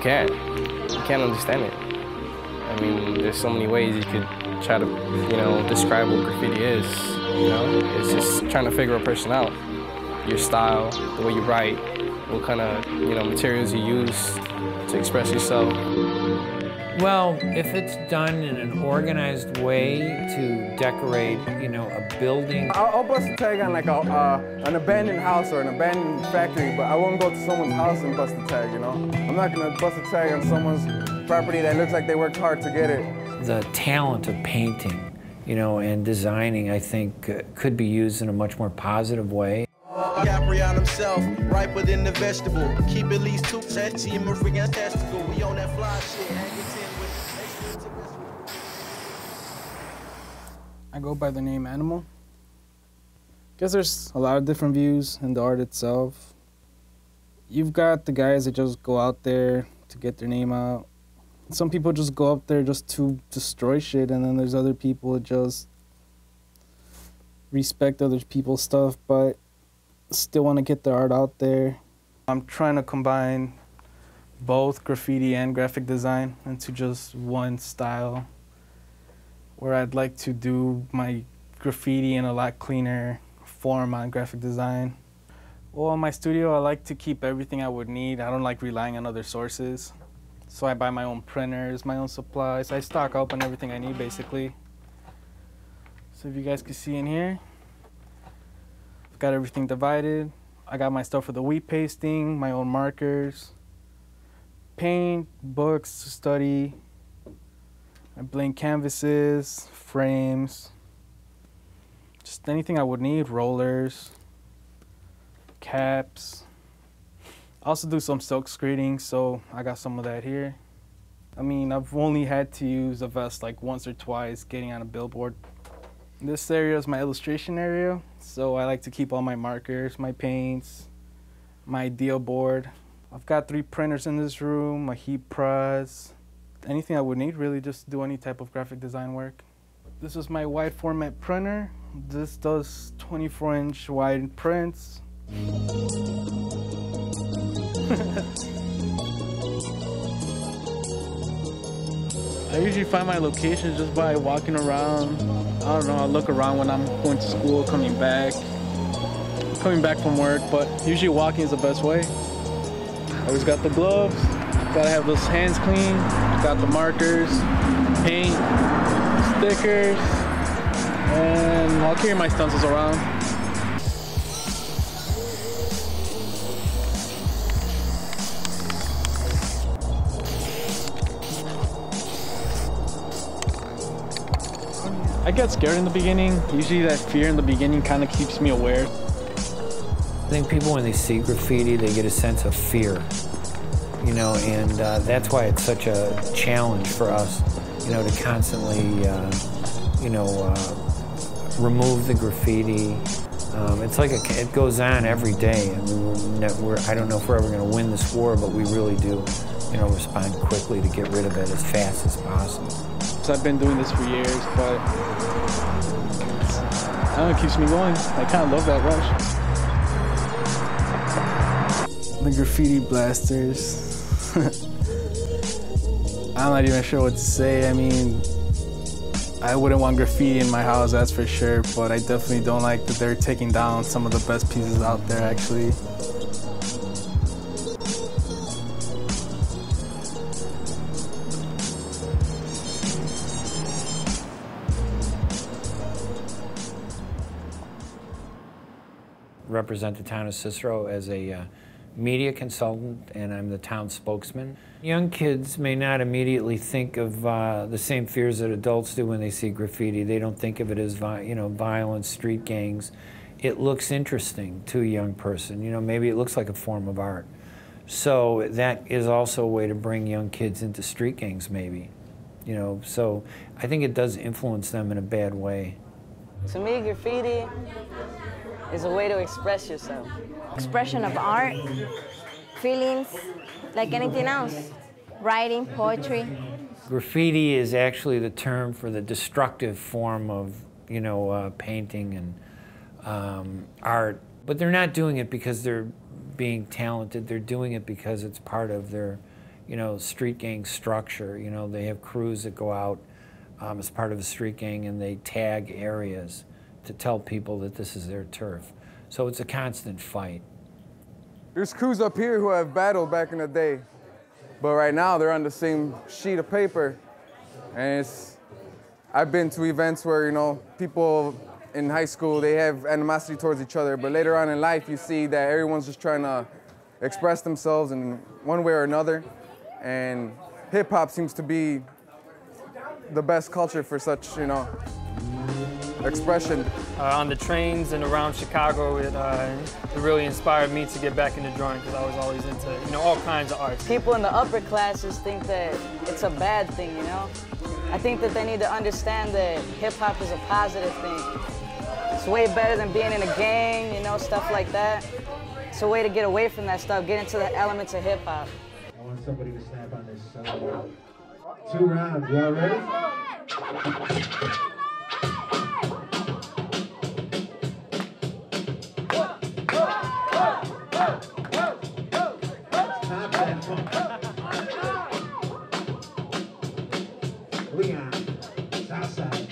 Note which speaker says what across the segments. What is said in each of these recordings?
Speaker 1: can't. You can't understand it. I mean, there's so many ways you could try to, you know, describe what graffiti is, you know? It's just trying to figure a person out. Your style, the way you write, what kind of, you know, materials you use to express yourself.
Speaker 2: Well, if it's done in an organized way to decorate, you know, a building.
Speaker 3: I'll bust a tag on like an abandoned house or an abandoned factory, but I won't go to someone's house and bust a tag, you know? I'm not gonna bust a tag on someone's property that looks like they worked hard to get it.
Speaker 2: The talent of painting, you know, and designing, I think, could be used in a much more positive way.
Speaker 4: Gabriel himself, riper than the vegetable. Keep at least 2 sets, see him a freaking testicle. We on that fly shit,
Speaker 3: I go by the name AniML. Guess there's a lot of different views in the art itself. You've got the guys that just go out there to get their name out. Some people just go up there just to destroy shit, and then there's other people that just respect other people's stuff, but still want to get their art out there. I'm trying to combine both graffiti and graphic design into just one style, where I'd like to do my graffiti in a lot cleaner form on graphic design. Well, in my studio, I like to keep everything I would need. I don't like relying on other sources. So I buy my own printers, my own supplies. I stock up on everything I need, basically. So if you guys can see in here, I've got everything divided. I got my stuff for the wheat pasting, my own markers, paint, books to study, my blank canvases, frames, just anything I would need, rollers, caps. I also do some silk screening, so I got some of that here. I mean, I've only had to use a vest like once or twice getting on a billboard. This area is my illustration area, so I like to keep all my markers, my paints, my ideal board. I've got 3 printers in this room, a heat press, anything I would need really just to do any type of graphic design work. This is my wide format printer. This does 24-inch wide prints. I usually find my locations just by walking around. I don't know, I look around when I'm going to school, coming back from work, but usually walking is the best way. Always got the gloves, gotta have those hands clean, got the markers, paint, stickers, and I'll carry my stencils around. I get scared in the beginning. Usually that fear in the beginning kind of keeps me aware.
Speaker 2: I think people, when they see graffiti, they get a sense of fear, you know, and that's why it's such a challenge for us, you know, to constantly, you know, remove the graffiti. It's like it goes on every day. I mean, I don't know if we're ever going to win this war, but we really do, you know, respond quickly to get rid of it as fast as possible.
Speaker 3: So I've been doing this for years, but I don't know, it keeps me going. I kind of love that rush. The graffiti blasters. I'm not even sure what to say. I mean, I wouldn't want graffiti in my house, that's for sure, but I definitely don't like that they're taking down some of the best pieces out there, actually.
Speaker 2: Represent the town of Cicero as a media consultant, and I'm the town spokesman. Young kids may not immediately think of the same fears that adults do when they see graffiti. They don't think of it as you know, violence, street gangs. It looks interesting to a young person. You know, maybe it looks like a form of art. So that is also a way to bring young kids into street gangs, maybe. You know, so I think it does influence them in a bad way.
Speaker 5: To me, graffiti is a way to express yourself.
Speaker 6: Expression of art, feelings, like anything else. Writing, poetry.
Speaker 2: Graffiti is actually the term for the destructive form of, you know, painting and art. But they're not doing it because they're being talented. They're doing it because it's part of their you know, street gang structure. You know, they have crews that go out as part of a street gang and they tag areas to tell people that this is their turf. So it's a constant fight.
Speaker 7: There's crews up here who have battled back in the day, but right now they're on the same sheet of paper. And I've been to events where, you know, people in high school, they have animosity towards each other, but later on in life you see that everyone's just trying to express themselves in one way or another. And hip hop seems to be the best culture for such, you know, expression.
Speaker 8: On the trains and around Chicago, it really inspired me to get back into drawing because I was always into, you know, all kinds of art.
Speaker 5: People in the upper classes think that it's a bad thing, you know? I think that they need to understand that hip-hop is a positive thing. It's way better than being in a gang, you know, stuff like that. It's a way to get away from that stuff, get into the elements of hip-hop.
Speaker 9: I want somebody to snap on this. 2 rounds, y'all ready? Leon, Southside.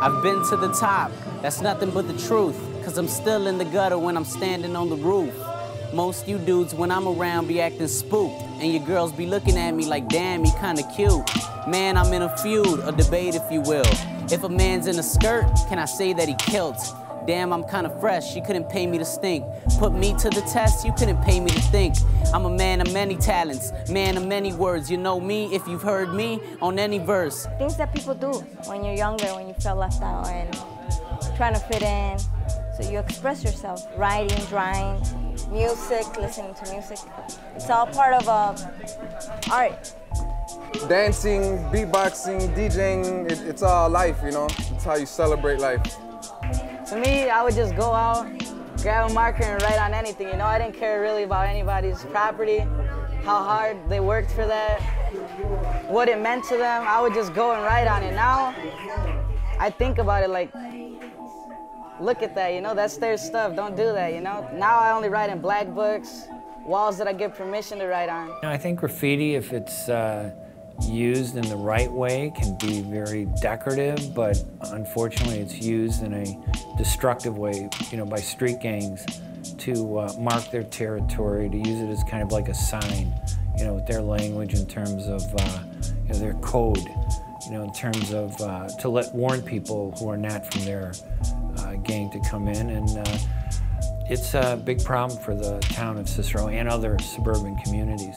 Speaker 10: I've been to the top, that's nothing but the truth, cause I'm still in the gutter when I'm standing on the roof. Most you dudes when I'm around be acting spooked, and your girls be looking at me like, damn, he kinda cute. Man, I'm in a feud, a debate if you will. If a man's in a skirt, can I say that he kilts? Damn, I'm kinda fresh, you couldn't pay me to stink. Put me to the test, you couldn't pay me to think. I'm a man of many talents, man of many words. You know me if you've heard me on any verse.
Speaker 6: Things that people do when you're younger, when you feel left out and trying to fit in. So you express yourself, writing, drawing, music, listening to music. It's all part of art.
Speaker 7: Dancing, beatboxing, DJing, it's all life, you know? It's how you celebrate life.
Speaker 5: To me, I would just go out, grab a marker and write on anything, you know? I didn't care really about anybody's property, how hard they worked for that, what it meant to them. I would just go and write on it. Now, I think about it like, look at that, you know? That's their stuff, don't do that, you know? Now I only write in black books, walls that I give permission to write on.
Speaker 2: I think graffiti, if it's used in the right way, can be very decorative, but unfortunately it's used in a destructive way, you know, by street gangs to mark their territory, to use it as kind of like a sign, you know, with their language in terms of you know, their code, you know, in terms of to warn people who are not from their gang to come in, and it's a big problem for the town of Cicero and other suburban communities.